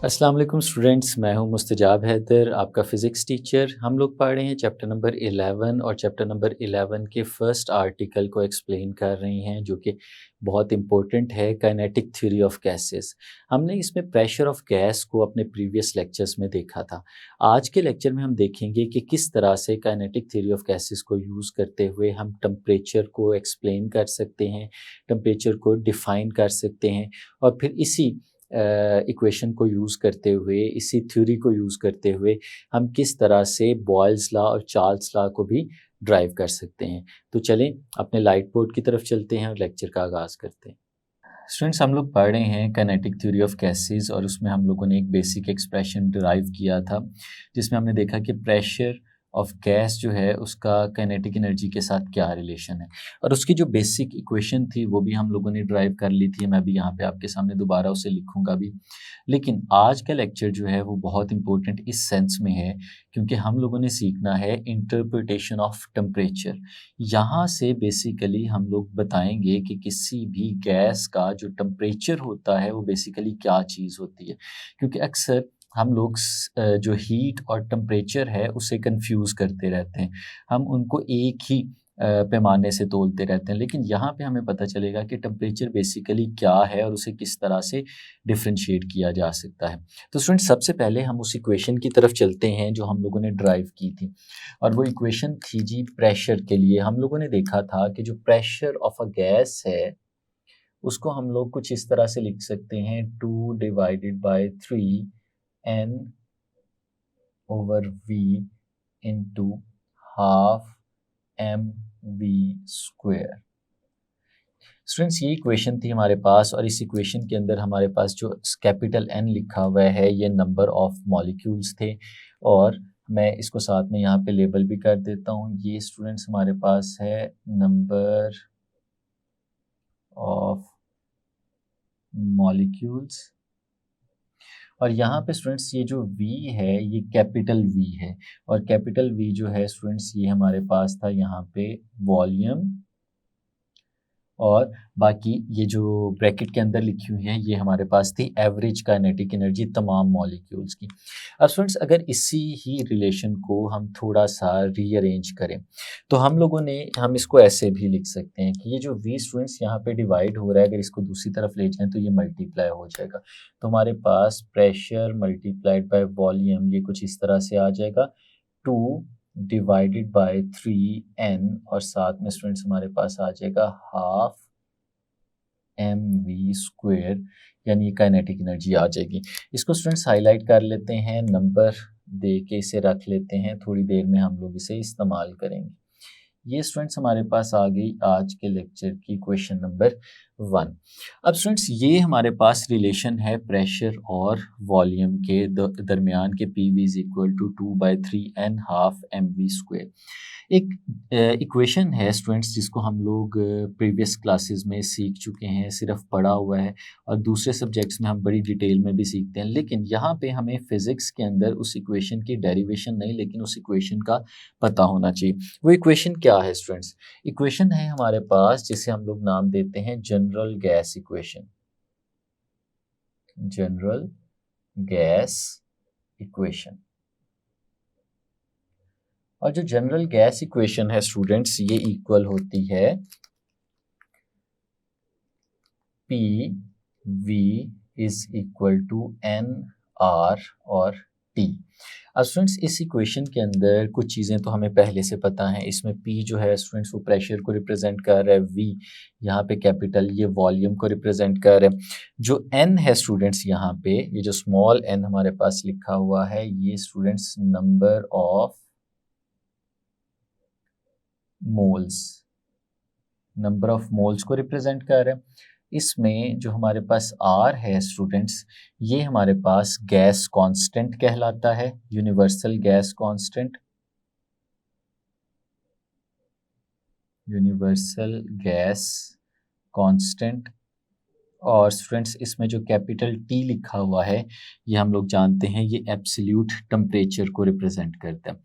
अस्सलाम वालेकुम स्टूडेंट्स, मैं हूं मुस्तजाब हैदर, आपका फ़िज़िक्स टीचर। हम लोग पढ़ रहे हैं चैप्टर नंबर 11 और चैप्टर नंबर 11 के फर्स्ट आर्टिकल को एक्सप्लेन कर रहे हैं, जो कि बहुत इंपॉर्टेंट है, काइनेटिक थ्योरी ऑफ गैसेस। हमने इसमें प्रेशर ऑफ गैस को अपने प्रीवियस लेक्चर्स में देखा था। आज के लेक्चर में हम देखेंगे कि किस तरह से काइनेटिक थ्योरी ऑफ गैसेस को यूज़ करते हुए हम टेम्परेचर को एक्सप्लेन कर सकते हैं, टेम्परेचर को डिफ़ाइन कर सकते हैं और फिर इसी इक्वेशन को यूज़ करते हुए, इसी थ्योरी को यूज़ करते हुए हम किस तरह से बॉयल्स लॉ और चार्ल्स लॉ को भी ड्राइव कर सकते हैं। तो चलें अपने लाइट बोर्ड की तरफ चलते हैं और लेक्चर का आगाज़ करते हैं। स्टूडेंट्स, हम लोग पढ़ रहे हैं काइनेटिक थ्योरी ऑफ गैसेस और उसमें हम लोगों ने एक बेसिक एक्सप्रेशन डिराइव किया था, जिसमें हमने देखा कि प्रेशर ऑफ गैस जो है उसका काइनेटिक एनर्जी के साथ क्या रिलेशन है और उसकी जो बेसिक इक्वेशन थी वो भी हम लोगों ने ड्राइव कर ली थी। मैं भी यहाँ पे आपके सामने दोबारा उसे लिखूँगा भी। लेकिन आज का लेक्चर जो है वो बहुत इंपॉर्टेंट इस सेंस में है क्योंकि हम लोगों ने सीखना है इंटरप्रिटेशन ऑफ टेम्परेचर। यहाँ से बेसिकली हम लोग बताएंगे कि किसी भी गैस का जो टेम्परेचर होता है वो बेसिकली क्या चीज़ होती है, क्योंकि अक्सर हम लोग जो हीट और टेम्परेचर है उसे कंफ्यूज करते रहते हैं। हम उनको एक ही पैमाने से तोलते रहते हैं, लेकिन यहाँ पे हमें पता चलेगा कि टेम्परेचर बेसिकली क्या है और उसे किस तरह से डिफरेंशिएट किया जा सकता है। तो स्टूडेंट, सबसे पहले हम उस इक्वेशन की तरफ चलते हैं जो हम लोगों ने ड्राइव की थी और वो इक्वेशन थी जी प्रेशर के लिए। हम लोगों ने देखा था कि जो प्रेशर ऑफ अ गैस है उसको हम लोग कुछ इस तरह से लिख सकते हैं 2/3 n over v into half mv square. Students, ये इक्वेशन थी हमारे पास और इस इक्वेशन के अंदर हमारे पास जो कैपिटल N लिखा हुआ है ये नंबर ऑफ मॉलिक्यूल्स थे और मैं इसको साथ में यहाँ पे लेबल भी कर देता हूँ। ये स्टूडेंट्स हमारे पास है नंबर ऑफ मॉलिक्यूल्स और यहाँ पे स्टूडेंट्स ये जो V है ये कैपिटल V है और कैपिटल V जो है स्टूडेंट्स ये हमारे पास था यहाँ पे वॉल्यूम और बाकी ये जो ब्रैकेट के अंदर लिखी हुई है ये हमारे पास थी एवरेज काइनेटिक एनर्जी तमाम मॉलिक्यूल्स की। अब स्टूडेंट्स, अगर इसी ही रिलेशन को हम थोड़ा सा रीअरेंज करें तो हम इसको ऐसे भी लिख सकते हैं कि ये जो V स्टूडेंट्स यहाँ पे डिवाइड हो रहा है, अगर इसको दूसरी तरफ ले जाएं तो ये मल्टीप्लाई हो जाएगा। तो हमारे पास प्रेशर मल्टीप्लाइड बाय वॉल्यूम ये कुछ इस तरह से आ जाएगा 2/3n और साथ में स्टूडेंट्स हमारे पास आ जाएगा हाफ mv स्क्वायर, यानी ये काइनेटिक एनर्जी आ जाएगी। इसको स्टूडेंट्स हाईलाइट कर लेते हैं, नंबर दे के इसे रख लेते हैं, थोड़ी देर में हम लोग इसे इस्तेमाल करेंगे। ये स्टूडेंट्स हमारे पास आ गई आज के लेक्चर की क्वेश्चन नंबर 1। अब स्टूडेंट्स ये हमारे पास रिलेशन है प्रेशर और वॉल्यूम के दरमियान के PV is equal to 2/3n half mv square. एक इक्वेशन है स्टूडेंट्स जिसको हम लोग प्रीवियस क्लासेस में सीख चुके हैं, सिर्फ पढ़ा हुआ है और दूसरे सब्जेक्ट्स में हम बड़ी डिटेल में भी सीखते हैं, लेकिन यहाँ पे हमें फिज़िक्स के अंदर उस इक्वेशन की डेरिवेशन नहीं लेकिन उस इक्वेशन का पता होना चाहिए। वो इक्वेशन क्या है स्टूडेंट्स? इक्वेशन है हमारे पास जिसे हम लोग नाम देते हैं general gas equation. General gas equation. और जो जनरल गैस इक्वेशन है स्टूडेंट्स ये इक्वल होती है PV is equal to NR और T। अब स्टूडेंट्स इस इक्वेशन के अंदर कुछ चीज़ें तो हमें पहले से पता हैं। इसमें P जो है स्टूडेंट्स वो प्रेशर को रिप्रेजेंट कर रहा है, V यहाँ पे कैपिटल ये वॉल्यूम को रिप्रेजेंट कर रहा है। जो N है स्टूडेंट्स यहाँ पे ये जो स्मॉल n हमारे पास लिखा हुआ है ये students number of moles, number of moles को रिप्रेजेंट कर रहे हैं। इसमें जो हमारे पास R है स्टूडेंट्स ये हमारे पास गैस कांस्टेंट कहलाता है, universal gas constant. Universal gas constant और स्टूडेंट्स इसमें जो कैपिटल T लिखा हुआ है ये हम लोग जानते हैं ये एब्सोल्यूट टेम्परेचर को रिप्रेजेंट करता है।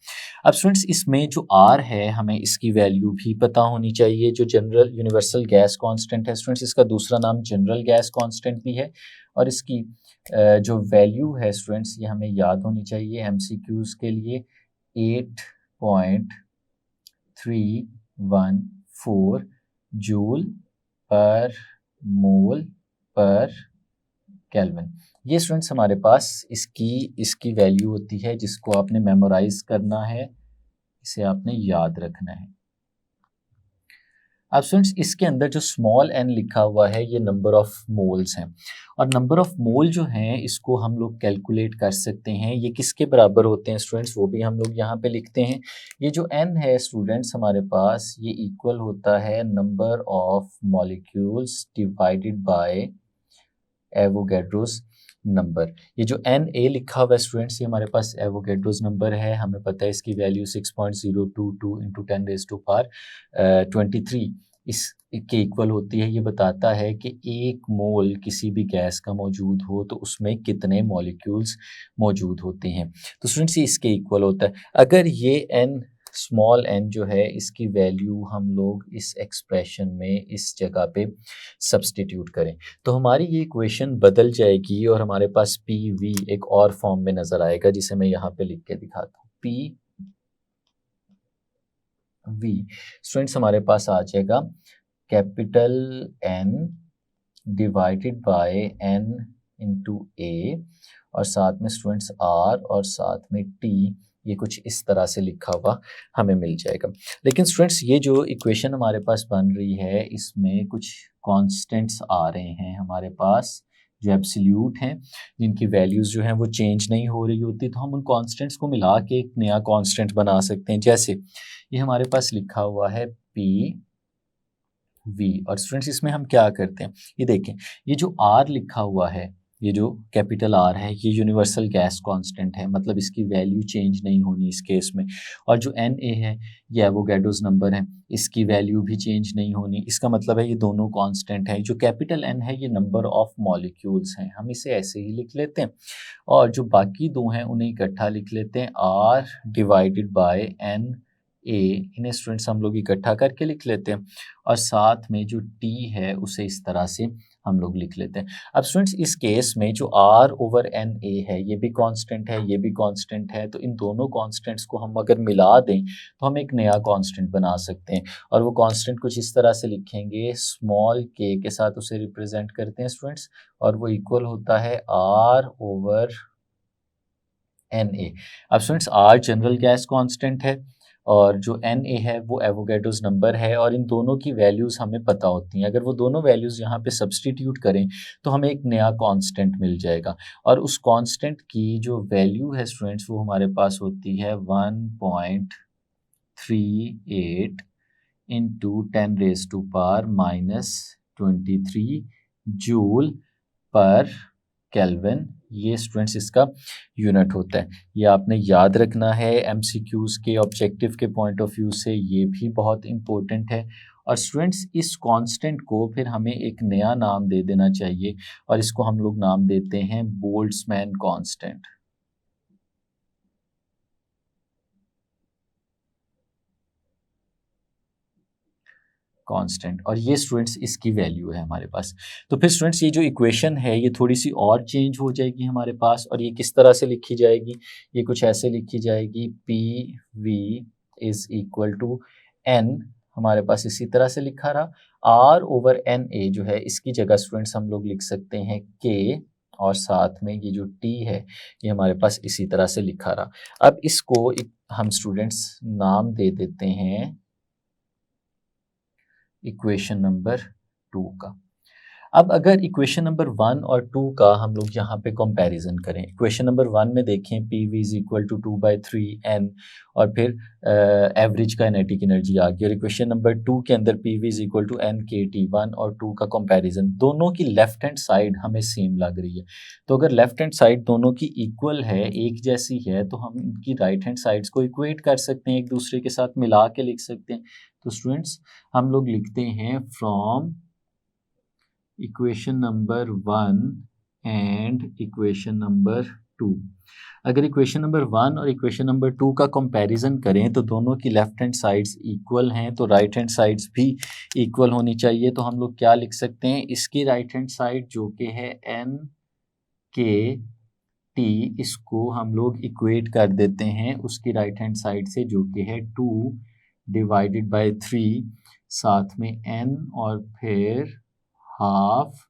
अब स्टूडेंट्स इसमें जो R है हमें इसकी वैल्यू भी पता होनी चाहिए। जो जनरल यूनिवर्सल गैस कांस्टेंट है स्टूडेंट्स इसका दूसरा नाम जनरल गैस कांस्टेंट भी है और इसकी जो वैल्यू है स्टूडेंट्स ये हमें याद होनी चाहिए एमसीक्यूज़ के लिए 8.314 जूल पर मोल पर केल्विन। ये स्टूडेंट्स हमारे पास इसकी वैल्यू होती है जिसको आपने मेमोराइज करना है, इसे आपने याद रखना है। अब स्टूडेंट्स इसके अंदर जो स्मॉल n लिखा हुआ है ये नंबर ऑफ मोल्स हैं और नंबर ऑफ मोल जो हैं इसको हम लोग कैलकुलेट कर सकते हैं। ये किसके बराबर होते हैं स्टूडेंट्स वो भी हम लोग यहाँ पे लिखते हैं। ये जो n है स्टूडेंट्स हमारे पास ये इक्वल होता है number of molecules divided by Avogadro's number. ये जो NA लिखा हुआ है स्टूडेंट्स ये हमारे पास एवोगैड्रोस नंबर है, हमें पता है इसकी वैल्यू 6.022 इंटू 10⁻23 इस के इक्वल होती है। ये बताता है कि एक मोल किसी भी गैस का मौजूद हो तो उसमें कितने मॉलिक्यूल्स मौजूद होते हैं। तो स्टूडेंट्स ये इसके इक्वल होता है। अगर ये n स्मॉल n जो है इसकी वैल्यू हम लोग इस एक्सप्रेशन में इस जगह पे सब्स्टिट्यूट करें तो हमारी ये इक्वेशन बदल जाएगी और हमारे पास पी वी एक और फॉर्म में नज़र आएगा जिसे मैं यहाँ पे लिख के दिखाता हूँ। पी वी स्टूडेंट्स हमारे पास आ जाएगा capital N divided by N into A और साथ में स्टूडेंट्स R और साथ में T ये कुछ इस तरह से लिखा हुआ हमें मिल जाएगा। लेकिन स्टूडेंट्स ये जो इक्वेशन हमारे पास बन रही है इसमें कुछ कांस्टेंट्स आ रहे हैं हमारे पास जो एब्सोल्यूट हैं जिनकी वैल्यूज़ जो हैं वो चेंज नहीं हो रही होती, तो हम उन कांस्टेंट्स को मिला के एक नया कांस्टेंट बना सकते हैं। जैसे ये हमारे पास लिखा हुआ है पी वी और स्टूडेंट्स इसमें हम क्या करते हैं ये देखें, ये जो आर लिखा हुआ है ये जो कैपिटल आर है ये यूनिवर्सल गैस कांस्टेंट है, मतलब इसकी वैल्यू चेंज नहीं होनी इस केस में। और जो एन ए है ये एवोगैड्रोस नंबर है, इसकी वैल्यू भी चेंज नहीं होनी। इसका मतलब है ये दोनों कांस्टेंट है। जो कैपिटल एन है ये नंबर ऑफ मॉलिक्यूल्स हैं, हम इसे ऐसे ही लिख लेते हैं। और जो बाकी दो हैं उन्हें इकट्ठा लिख लेते हैं R divided by N A, इन्हें स्टूडेंट्स हम लोग इकट्ठा करके लिख लेते हैं। और साथ में जो टी है उसे इस तरह से हम लोग लिख लेते हैं। अब स्टूडेंट्स इस केस में जो आर ओवर एन ए है ये भी कांस्टेंट है ये भी कांस्टेंट है, तो इन दोनों कांस्टेंट्स को हम अगर मिला दें तो हम एक नया कांस्टेंट बना सकते हैं। और वो कांस्टेंट कुछ इस तरह से लिखेंगे, स्मॉल के साथ उसे रिप्रेजेंट करते हैं स्टूडेंट्स और वो इक्वल होता है आर ओवर एन ए। अब students R general gas constant है और जो एन ए है वो एवोगैड्रोस नंबर है और इन दोनों की वैल्यूज़ हमें पता होती हैं। अगर वो दोनों वैल्यूज़ यहाँ पे सब्स्टिट्यूट करें तो हमें एक नया कांस्टेंट मिल जाएगा और उस कांस्टेंट की जो वैल्यू है स्टूडेंट्स वो हमारे पास होती है 1.38 इंटू 10⁻⁻23 जूल पर केल्विन। ये स्टूडेंट्स इसका यूनिट होता है। ये आपने याद रखना है एमसीक्यूज़ के ऑब्जेक्टिव के पॉइंट ऑफ व्यू से, ये भी बहुत इंपॉर्टेंट है। और स्टूडेंट्स इस कांस्टेंट को फिर हमें एक नया नाम दे देना चाहिए और इसको हम लोग नाम देते हैं बोल्ट्जमैन कांस्टेंट। कांस्टेंट और ये स्टूडेंट्स इसकी वैल्यू है हमारे पास। तो फिर स्टूडेंट्स ये जो इक्वेशन है ये थोड़ी सी और चेंज हो जाएगी हमारे पास और ये किस तरह से लिखी जाएगी, ये कुछ ऐसे लिखी जाएगी P V is equal to N, हमारे पास इसी तरह से लिखा रहा। आर ओवर एन ए जो है इसकी जगह स्टूडेंट्स हम लोग लिख सकते हैं के और साथ में ये जो टी है ये हमारे पास इसी तरह से लिखा रहा। अब इसको हम स्टूडेंट्स नाम दे देते हैं इक्वेशन नंबर 2 का। अब अगर इक्वेशन नंबर 1 और 2 का हम लोग यहाँ पे कंपैरिजन करें, इक्वेशन नंबर 1 में देखें P V is equal to 2/3 n और फिर एवरेज काइनेटिक एनर्जी आ गई। और इक्वेशन नंबर 2 के अंदर P V is equal to n के टी 1 और 2 का कंपैरिजन, दोनों की लेफ्ट हैंड साइड हमें सेम लग रही है। तो अगर लेफ्ट हैंड साइड दोनों की इक्वल है, एक जैसी है, तो हम इनकी राइट हैंड साइड्स को इक्वेट कर सकते हैं, एक दूसरे के साथ मिला के लिख सकते हैं। तो स्टूडेंट्स हम लोग लिखते हैं from equation number 1 and equation number 2। अगर इक्वेशन नंबर 1 और इक्वेशन नंबर 2 का कंपैरिजन करें तो दोनों की लेफ्ट हैंड साइड्स इक्वल हैं, तो राइट हैंड साइड्स भी इक्वल होनी चाहिए। तो हम लोग क्या लिख सकते हैं, इसकी राइट हैंड साइड जो कि है n के टी, इसको हम लोग इक्वेट कर देते हैं उसकी राइट हैंड साइड से, जो कि है 2 डिवाइडेड बाय 3, साथ में n और फिर हाफ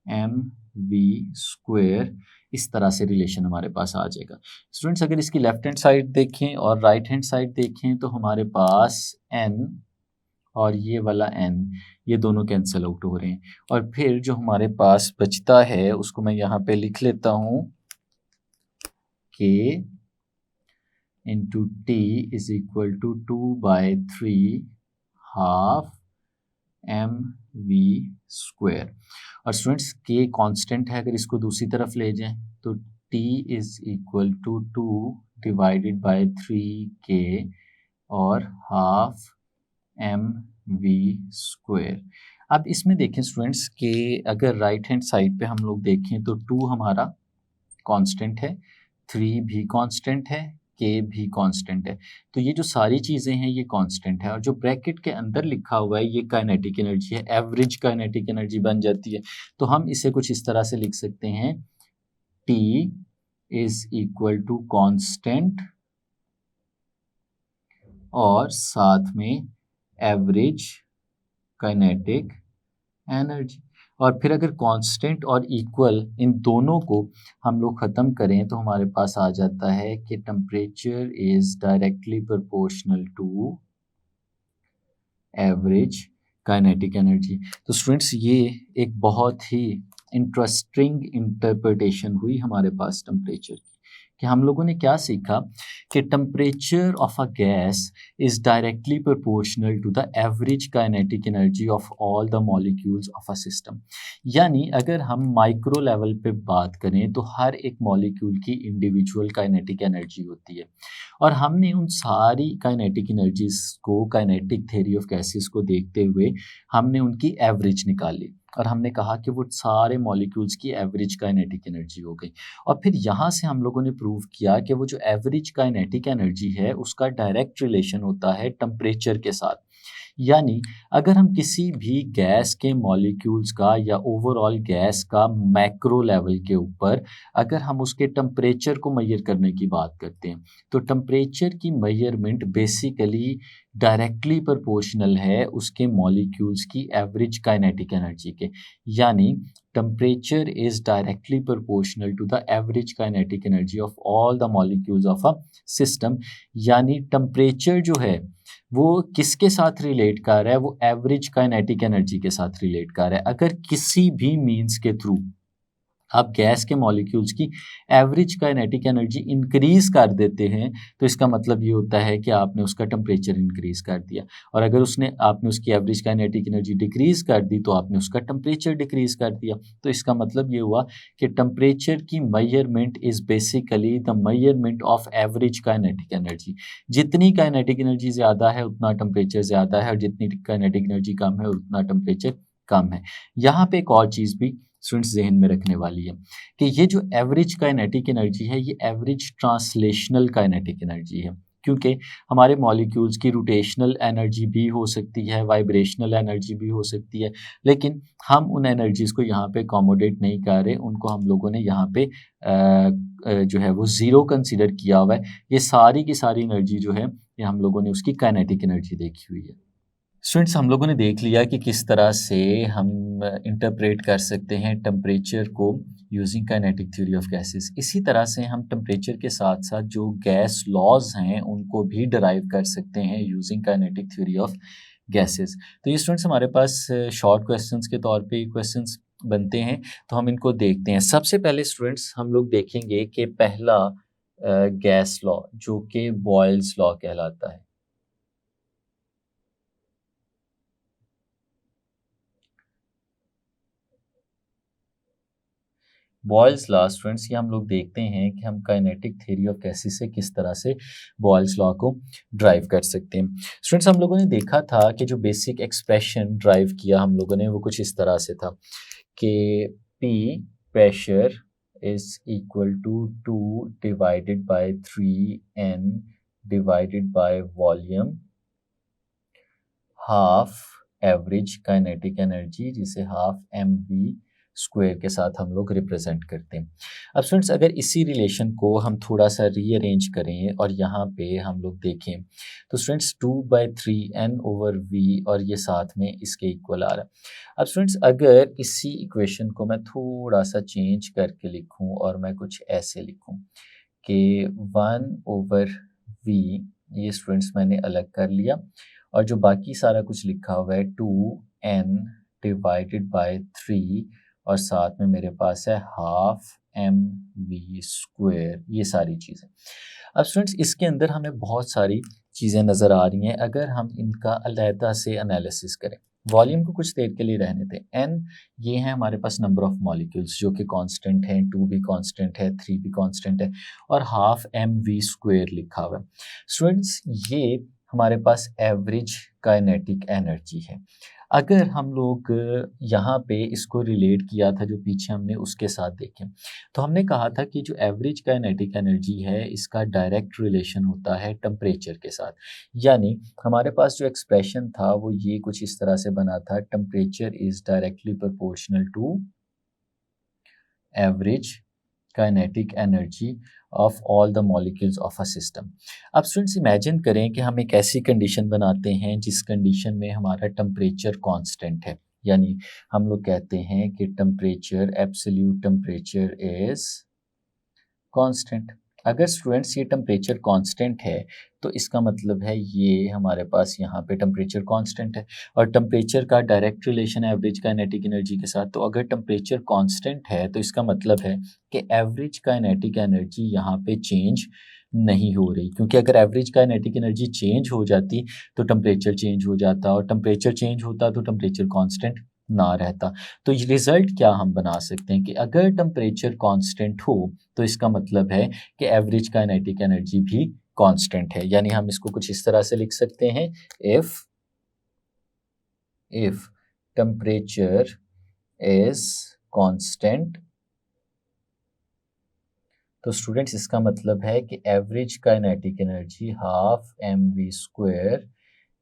एम वी स्क्वेयर। इस तरह से रिलेशन हमारे पास आ जाएगा। स्टूडेंट्स, अगर इसकी लेफ्ट हैंड साइड देखें और राइट हैंड साइड देखें तो हमारे पास n और ये वाला n, ये दोनों कैंसिल आउट हो रहे हैं, और फिर जो हमारे पास बचता है उसको मैं यहाँ पे लिख लेता हूँ k into T is equal to 2/3 half M V square. और स्टूडेंट्स, के कांस्टेंट है, अगर इसको दूसरी तरफ ले जाएं तो t is equal to 2 divided by 3k और हाफ एम वी स्क्वेयर। अब इसमें देखें स्टूडेंट्स कि अगर राइट हैंड साइड पे हम लोग देखें तो 2 हमारा कांस्टेंट है, 3 भी कांस्टेंट है, के भी कांस्टेंट है। तो ये जो सारी चीज़ें हैं ये कांस्टेंट है, और जो ब्रैकेट के अंदर लिखा हुआ है ये काइनेटिक एनर्जी है, एवरेज काइनेटिक एनर्जी बन जाती है। तो हम इसे कुछ इस तरह से लिख सकते हैं, T is equal to constant और साथ में एवरेज काइनेटिक एनर्जी। और फिर अगर कांस्टेंट और इक्वल इन दोनों को हम लोग ख़त्म करें तो हमारे पास आ जाता है कि temperature is directly proportional to average kinetic energy. तो स्टूडेंट्स, ये एक बहुत ही इंटरेस्टिंग इंटरप्रिटेशन हुई हमारे पास टेम्परेचर की, कि हम लोगों ने क्या सीखा कि temperature of a gas is directly proportional to the average kinetic energy of all the molecules of a system. यानी अगर हम माइक्रो लेवल पे बात करें तो हर एक मॉलिक्यूल की इंडिविजुअल काइनेटिक एनर्जी होती है, और हमने उन सारी काइनेटिक एनर्जीज को काइनेटिक थ्योरी ऑफ गैसेस को देखते हुए हमने उनकी एवरेज निकाली, और हमने कहा कि वो सारे मॉलिक्यूल्स की एवरेज काइनेटिक एनर्जी हो गई। और फिर यहाँ से हम लोगों ने प्रूव किया कि वो जो एवरेज काइनेटिक एनर्जी है उसका डायरेक्ट रिलेशन होता है टेम्परेचर के साथ। यानी अगर हम किसी भी गैस के मॉलिक्यूल्स का या ओवरऑल गैस का मैक्रो लेवल के ऊपर अगर हम उसके टेम्परेचर को मेजर करने की बात करते हैं तो टेम्परेचर की मेजरमेंट बेसिकली डायरेक्टली प्रोपोर्शनल है उसके मॉलिक्यूल्स की एवरेज काइनेटिक एनर्जी के। यानी temperature is directly proportional to the average kinetic energy of all the molecules of a system. यानी टेम्परेचर जो है वो किसके साथ रिलेट कर रहा है, वो एवरेज काइनेटिक एनर्जी के साथ रिलेट कर रहा है। अगर किसी भी मीन्स के थ्रू आप गैस के मॉलिक्यूल्स की एवरेज काइनेटिक एनर्जी इंक्रीज कर देते हैं तो इसका मतलब ये होता है कि आपने उसका टेम्परेचर इंक्रीज कर दिया, और अगर आपने उसकी एवरेज काइनेटिक एनर्जी डिक्रीज कर दी तो आपने उसका टेम्परेचर डिक्रीज कर दिया। तो इसका मतलब ये हुआ कि टेम्परेचर की measurement is basically the measurement of average kinetic energy. जितनी काइनेटिक एनर्जी ज़्यादा है उतना टेम्परेचर ज़्यादा है, और जितनी काइनेटिक एनर्जी कम है उतना टेम्परेचर कम है। यहाँ पे एक और चीज़ भी स्टूडेंट्स जहन में रखने वाली है कि ये जो एवरेज काइनेटिक एनर्जी है ये एवरेज ट्रांसलेशनल काइनेटिक एनर्जी है, क्योंकि हमारे मॉलिक्यूल्स की रोटेशनल एनर्जी भी हो सकती है, वाइब्रेशनल एनर्जी भी हो सकती है, लेकिन हम उन एनर्जीज़ को यहाँ पे अकोमोडेट नहीं कर रहे, उनको हम लोगों ने यहाँ पे जो है वो ज़ीरो कंसिडर किया हुआ है। ये सारी की सारी एनर्जी जो है ये हम लोगों ने उसकी काइनेटिक एनर्जी देखी हुई है। स्टूडेंट्स, हम लोगों ने देख लिया कि किस तरह से हम इंटरप्रेट कर सकते हैं टेम्परेचर को using kinetic theory of gases. इसी तरह से हम टेम्परेचर के साथ साथ जो गैस लॉज हैं उनको भी डराइव कर सकते हैं using kinetic theory of gases. तो ये स्टूडेंट्स हमारे पास शॉर्ट क्वेश्चंस के तौर पे क्वेश्चंस बनते हैं, तो हम इनको देखते हैं। सबसे पहले स्टूडेंट्स हम लोग देखेंगे कि पहला गैस लॉ जो कि बॉयल्स लॉ कहलाता है। बॉयल्स लॉ स्टूडेंट्स, ये हम लोग देखते हैं कि हम काइनेटिक थ्योरी ऑफ गैसेस से किस तरह से बॉयल्स लॉ को ड्राइव कर सकते हैं। स्टूडेंट्स, हम लोगों ने देखा था कि जो बेसिक एक्सप्रेशन ड्राइव किया हम लोगों ने वो कुछ इस तरह से था कि P pressure is equal to 2 divided by 3n divided by volume half average kinetic energy, जिसे हाफ mv स्क्वायर के साथ हम लोग रिप्रेजेंट करते हैं। अब स्टूडेंट्स अगर इसी रिलेशन को हम थोड़ा सा रीअरेंज करें और यहाँ पे हम लोग देखें तो स्टूडेंट्स 2/3 n/v और ये साथ में इसके इक्वल आ रहा है। अब स्टूडेंट्स अगर इसी इक्वेशन को मैं थोड़ा सा चेंज करके लिखूं और मैं कुछ ऐसे लिखूं कि 1/v, ये स्टूडेंट्स मैंने अलग कर लिया और जो बाकी सारा कुछ लिखा हुआ है 2n/3 और साथ में मेरे पास है हाफ mv², ये सारी चीज़ें। अब स्टूडेंट्स इसके अंदर हमें बहुत सारी चीज़ें नज़र आ रही हैं। अगर हम इनका अलहदा से एनालिसिस करें, वॉल्यूम को कुछ देर के लिए रहने दें, n ये है हमारे पास नंबर ऑफ मॉलिक्यूल्स जो कि कांस्टेंट हैं, 2 भी कांस्टेंट है, 3 भी कांस्टेंट है और हाफ mv² लिखा हुआ है। स्टूडेंट्स ये हमारे पास एवरेज काइनेटिक एनर्जी है। अगर हम लोग यहाँ पे इसको रिलेट किया था जो पीछे हमने उसके साथ देखें तो हमने कहा था कि जो एवरेज काइनेटिक एनर्जी है इसका डायरेक्ट रिलेशन होता है टेम्परेचर के साथ। यानी हमारे पास जो एक्सप्रेशन था वो ये कुछ इस तरह से बना था, temperature is directly proportional to average kinetic energy of all the molecules of a system. अब स्टूडेंट्स इमेजिन करें कि हम एक ऐसी कंडीशन बनाते हैं जिस कंडीशन में हमारा टेम्परेचर कांस्टेंट है, यानी हम लोग कहते हैं कि temperature, absolute temperature is constant. अगर स्टूडेंट्स ये टेम्परेचर कांस्टेंट है तो इसका मतलब है ये हमारे पास यहाँ पे टेम्परेचर कांस्टेंट है और टेम्परेचर का डायरेक्ट रिलेशन है एवरेज काइनेटिक एनर्जी के साथ। तो अगर टेम्परेचर कांस्टेंट है तो इसका मतलब है कि एवरेज काइनेटिक एनर्जी यहाँ पे चेंज नहीं हो रही, क्योंकि अगर एवरेज काइनेटिक एनर्जी चेंज हो जाती तो टेम्परेचर चेंज हो जाता और टेम्परेचर चेंज होता तो टेम्परेचर कांस्टेंट ना रहता। तो ये रिजल्ट क्या हम बना सकते हैं कि अगर टेम्परेचर कांस्टेंट हो तो इसका मतलब है कि एवरेज काइनेटिक एनर्जी भी कांस्टेंट है। यानी हम इसको कुछ इस तरह से लिख सकते हैं, इफ टेम्परेचर इज कांस्टेंट तो स्टूडेंट्स इसका मतलब है कि average kinetic energy half mv²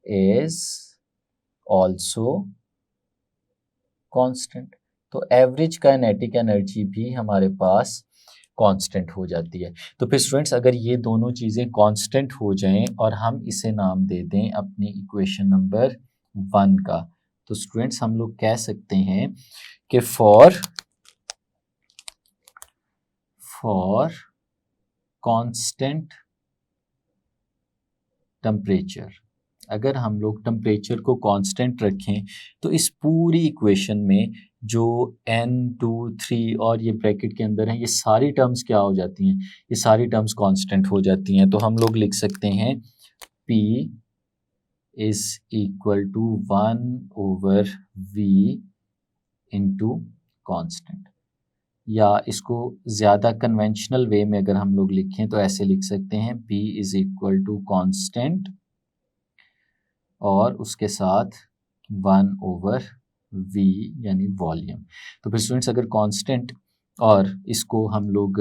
is also constant. तो एवरेज काइनेटिक एनर्जी भी हमारे पास कांस्टेंट हो जाती है। तो फिर स्टूडेंट्स अगर ये दोनों चीज़ें कांस्टेंट हो जाएं और हम इसे नाम दे दें अपनी इक्वेशन नंबर 1 का, तो स्टूडेंट्स हम लोग कह सकते हैं कि फॉर कांस्टेंट टेम्परेचर, अगर हम लोग टेम्परेचर को कांस्टेंट रखें तो इस पूरी इक्वेशन में जो n 2 3 और ये ब्रैकेट के अंदर है ये सारी टर्म्स क्या हो जाती हैं, ये सारी टर्म्स कांस्टेंट हो जाती हैं। तो हम लोग लिख सकते हैं P is equal to 1/v into constant, या इसको ज़्यादा कन्वेंशनल वे में अगर हम लोग लिखें तो ऐसे लिख सकते हैं P is equal to constant और उसके साथ 1/v यानी वॉल्यूम। तो फिर स्टूडेंट्स अगर कांस्टेंट और इसको हम लोग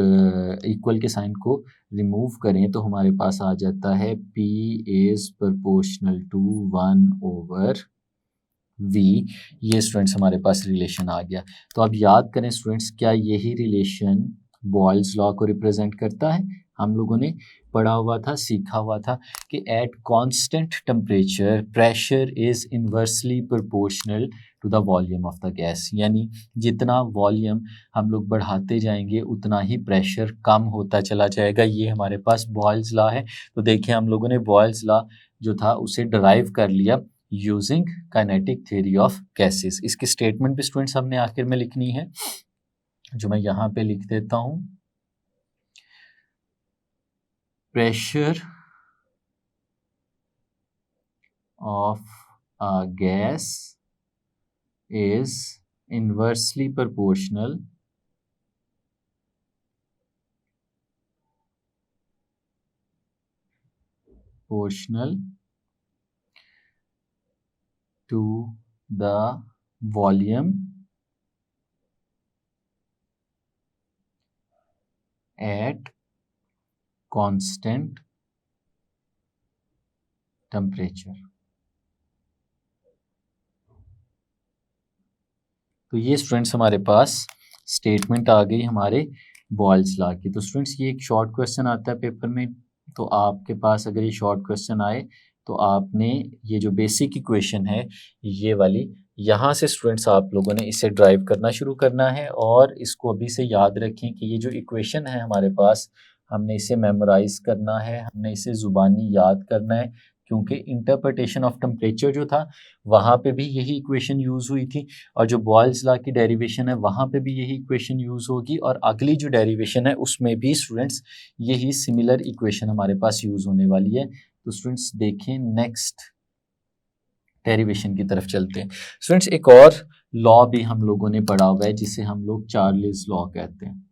इक्वल के साइन को रिमूव करें तो हमारे पास आ जाता है P is proportional to 1/v। ये स्टूडेंट्स हमारे पास रिलेशन आ गया। तो अब याद करें स्टूडेंट्स, क्या यही रिलेशन बॉयल्स लॉ को रिप्रेजेंट करता है? हम लोगों ने पढ़ा हुआ था, सीखा हुआ था कि at constant temperature pressure is inversely proportional to the volume of the gas, यानी जितना वॉल्यूम हम लोग बढ़ाते जाएंगे उतना ही प्रेशर कम होता चला जाएगा। ये हमारे पास बॉयल्स लॉ है। तो देखिए हम लोगों ने बॉयल्स लॉ जो था उसे डराइव कर लिया using kinetic theory of gases. इसकी स्टेटमेंट भी स्टूडेंट्स हमने आखिर में लिखनी है, जो मैं यहाँ पे लिख देता हूँ। Pressure of a gas is inversely proportional to the volume at constant temperature। तो ये स्टूडेंट्स हमारे पास स्टेटमेंट आ गई हमारे बॉयल्स लॉ की। तो स्टूडेंट्स ये एक शॉर्ट क्वेश्चन आता है पेपर में, तो आपके पास अगर ये शॉर्ट क्वेश्चन आए तो आपने ये जो बेसिक इक्वेशन है ये वाली, यहाँ से स्टूडेंट्स आप लोगों ने इसे ड्राइव करना शुरू करना है और इसको अभी से याद रखें कि ये जो इक्वेशन है हमारे पास, हमने इसे मेमोराइज करना है, हमने इसे ज़ुबानी याद करना है, क्योंकि इंटरप्रिटेशन ऑफ टेम्परेचर जो था वहाँ पे भी यही इक्वेशन यूज़ हुई थी और जो बॉयल्स लॉ की डेरिवेशन है वहाँ पे भी यही इक्वेशन यूज़ होगी और अगली जो डेरिवेशन है उसमें भी स्टूडेंट्स यही सिमिलर इक्वेशन हमारे पास यूज़ होने वाली है। तो स्टूडेंट्स देखें नेक्स्ट डेरिवेशन की तरफ चलते हैं। स्टूडेंट्स एक और लॉ भी हम लोगों ने पढ़ा हुआ है जिसे हम लोग चार्ल्स लॉ कहते हैं।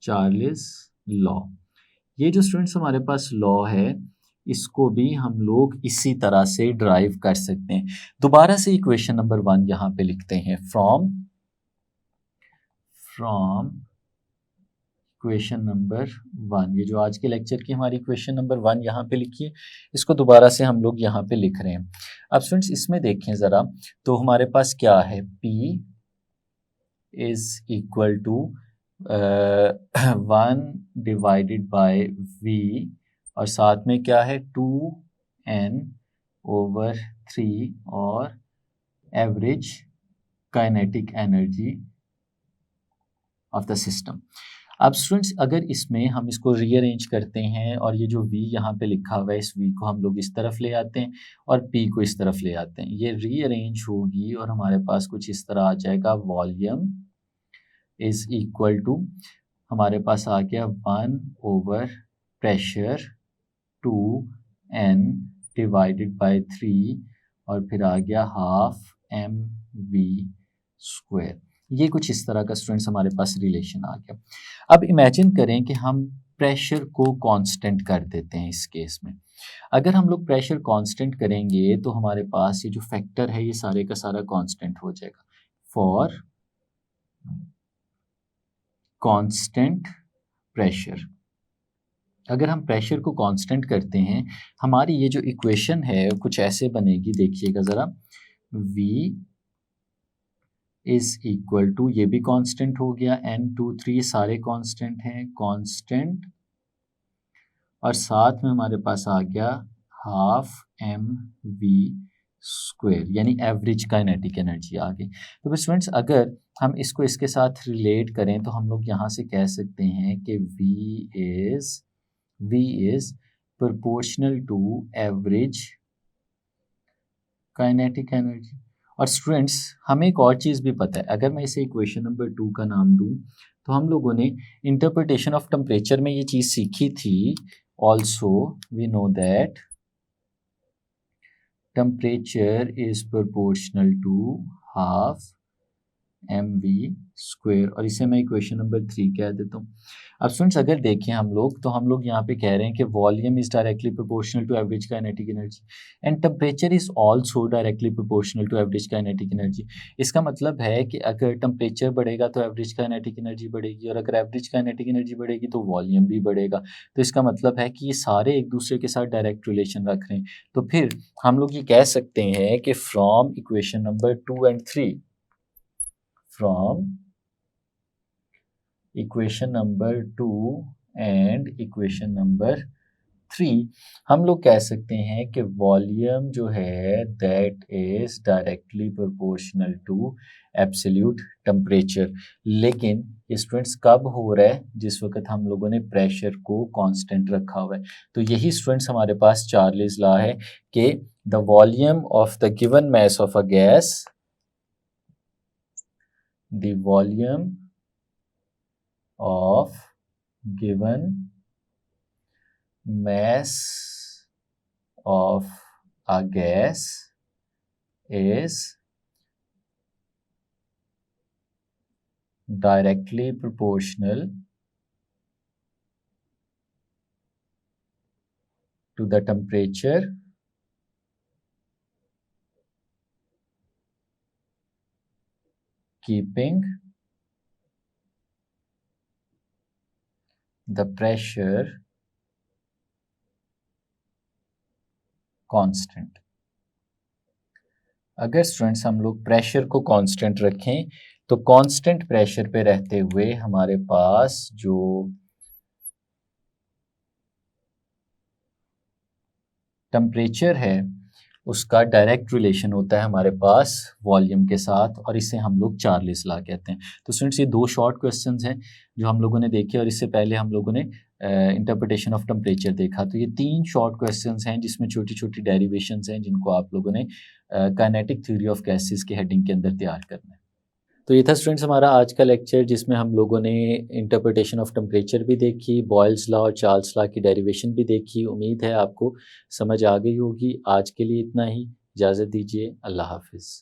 चार्ल्स लॉ, ये जो स्टूडेंट्स हमारे पास लॉ है इसको भी हम लोग इसी तरह से ड्राइव कर सकते हैं। दोबारा से इक्वेशन नंबर 1 यहाँ पे लिखते हैं, फ्रॉम इक्वेशन नंबर 1, ये जो आज के लेक्चर की हमारी इक्वेशन नंबर 1 यहाँ पे लिखी है, इसको दोबारा से हम लोग यहाँ पे लिख रहे हैं। अब स्टूडेंट्स इसमें देखें ज़रा, तो हमारे पास क्या है, P is equal to 1 divided by V और साथ में क्या है 2n/3 और average kinetic energy of the system. अब स्टूडेंट्स अगर इसमें हम इसको रीअरेंज करते हैं और ये जो V यहाँ पे लिखा हुआ है इस V को हम लोग इस तरफ ले आते हैं और P को इस तरफ ले आते हैं, ये रीअरेंज होगी और हमारे पास कुछ इस तरह आ जाएगा, वॉल्यूम इज इक्वल टू हमारे पास आ गया 1/प्रेशर 2n डिवाइडेड बाय 3 और फिर आ गया 1/2 mv²। ये कुछ इस तरह का स्टूडेंट्स हमारे पास रिलेशन आ गया। अब इमेजिन करें कि हम प्रेशर को कांस्टेंट कर देते हैं इस केस में। अगर हम लोग प्रेशर कांस्टेंट करेंगे तो हमारे पास ये जो फैक्टर है ये सारे का सारा कांस्टेंट हो जाएगा। फॉर कांस्टेंट प्रेशर, अगर हम प्रेशर को कांस्टेंट करते हैं हमारी ये जो इक्वेशन है कुछ ऐसे बनेगी, देखिएगा ज़रा, V इज इक्वल टू, ये भी कांस्टेंट हो गया, N2 3 सारे कांस्टेंट हैं, कांस्टेंट और साथ में हमारे पास आ गया 1/2 mv², यानी एवरेज काइनेटिक एनर्जी आ गई। तो फिर स्टूडेंट्स अगर हम इसको इसके साथ रिलेट करें तो हम लोग यहाँ से कह सकते हैं कि V is proportional to average kinetic energy. और स्टूडेंट्स हमें एक और चीज़ भी पता है, अगर मैं इसे इक्वेशन नंबर 2 का नाम दूं तो हम लोगों ने इंटरप्रिटेशन ऑफ टेम्परेचर में ये चीज़ सीखी थी। Also we know that temperature is proportional to 1/2 mv², और इसे मैं इक्वेशन नंबर 3 कह देता हूँ। अब स्टूडेंट्स अगर देखें हम लोग यहाँ पे कह रहे हैं कि volume is directly proportional to average kinetic energy and temperature is also directly proportional to average kinetic energy. इसका मतलब है कि अगर टेम्परेचर बढ़ेगा तो एवरेज काइनेटिक एनर्जी बढ़ेगी और अगर एवरेज काइनेटिक एनर्जी बढ़ेगी तो वॉल्यूम भी बढ़ेगा। तो इसका मतलब है कि ये सारे एक दूसरे के साथ डायरेक्ट रिलेशन रख रहे हैं। तो फिर हम लोग ये कह सकते हैं कि from equation number 2 and 3, from equation number 2 and equation number 3 हम लोग कह सकते हैं कि वॉल्यूम जो है that is directly proportional to absolute temperature. लेकिन स्टूडेंट्स कब हो रहा है, जिस वक्त हम लोगों ने प्रेशर को कांस्टेंट रखा हुआ है। तो यही स्टूडेंट्स हमारे पास चार्ल्स लॉ है कि the volume of the given mass of a gas, the volume of given mass of a gas is directly proportional to the temperature keeping the pressure constant. अगर students हम लोग pressure को constant रखें तो constant pressure पे रहते हुए हमारे पास जो टेम्परेचर है उसका डायरेक्ट रिलेशन होता है हमारे पास वॉल्यूम के साथ, और इसे हम लोग चार्लीस लॉ कहते हैं। तो स्टूडेंट्स ये दो शॉर्ट क्वेश्चंस हैं जो हम लोगों ने देखे, और इससे पहले हम लोगों ने इंटरप्रिटेशन ऑफ टेम्परेचर देखा। तो ये 3 शॉर्ट क्वेश्चंस हैं जिसमें छोटी छोटी डेरिवेशंस हैं जिनको आप लोगों ने काइनेटिक थ्योरी ऑफ गैसेस के हेडिंग के अंदर तैयार करना है। तो ये था स्टूडेंट्स हमारा आज का लेक्चर, जिसमें हम लोगों ने इंटरप्रिटेशन ऑफ टेम्परेचर भी देखी, बॉयल्स लॉ और चार्ल्स लॉ की डेरिवेशन भी देखी। उम्मीद है आपको समझ आ गई होगी। आज के लिए इतना ही, इजाज़त दीजिए, अल्लाह हाफिज़।